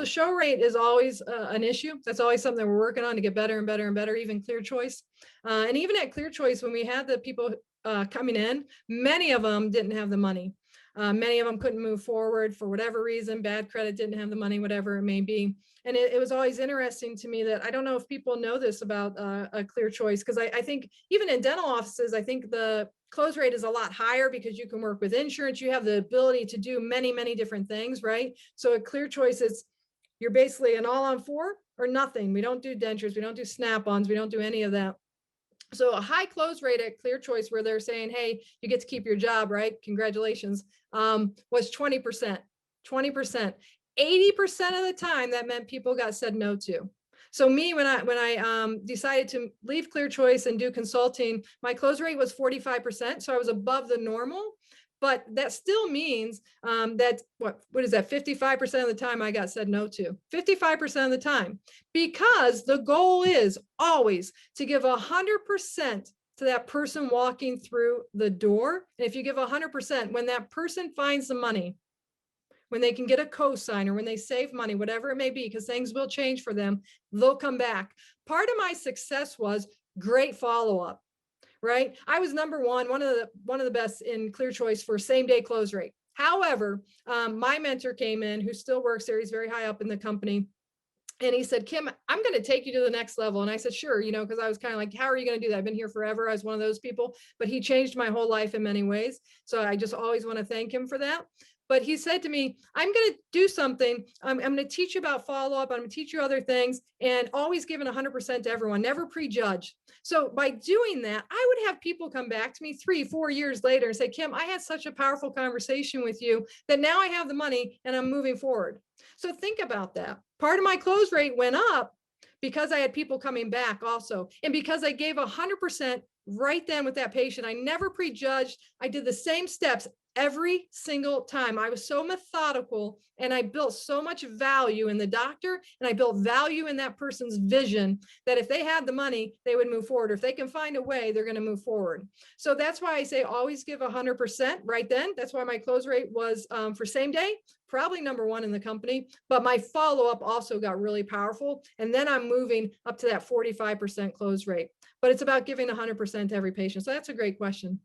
So show rate is always an issue. That's always something we're working on to get better and better and better, even Clear Choice. And even at Clear Choice, when we had the people coming in, many of them didn't have the money. Many of them couldn't move forward for whatever reason, bad credit, didn't have the money, whatever it may be. And it was always interesting to me that I don't know if people know this about a Clear Choice, because I think even in dental offices, I think the close rate is a lot higher because you can work with insurance. You have the ability to do many, many different things, right? So at Clear Choice, you're basically an all on four or nothing. We don't do dentures, we don't do snap-ons, we don't do any of that. So a high close rate at Clear Choice where they're saying, hey, you get to keep your job, right? Congratulations, was 20%, 20%. 80% of the time that meant people got said no to. So me, when I decided to leave Clear Choice and do consulting, my close rate was 45%. So I was above the normal. But that still means that what is that? 55% of the time I got said no to. 55% of the time, because the goal is always to give 100% to that person walking through the door. And if you give 100%, when that person finds the money, when they can get a cosign or when they save money, whatever it may be, because things will change for them, they'll come back. Part of my success was great follow-up. Right? I was number one of the best in Clear Choice for same day close rate. However, my mentor came in, who still works there. He's very high up in the company. And he said, Kim, I'm going to take you to the next level. And I said, sure, because I was kind of like, how are you going to do that? I've been here forever. I was one of those people, but he changed my whole life in many ways. So I just always want to thank him for that. But he said to me, I'm going to do something. I'm going to teach you about follow-up. I'm going to teach you other things, and always giving 100% to everyone, never prejudge. So by doing that, I would have people come back to me 3-4 years later and say, Kim, I had such a powerful conversation with you that now I have the money and I'm moving forward. So think about that. Part of my close rate went up because I had people coming back also. And because I gave 100% right then with that patient, I never prejudged. I did the same steps every single time. I was so methodical, and I built so much value in the doctor, and I built value in that person's vision that if they had the money, they would move forward. Or if they can find a way, they're going to move forward. So that's why I say always give 100% right then. That's why my close rate was for same day, probably number one in the company, but my follow-up also got really powerful. And then I'm moving up to that 45% close rate, but it's about giving 100% to every patient. So that's a great question.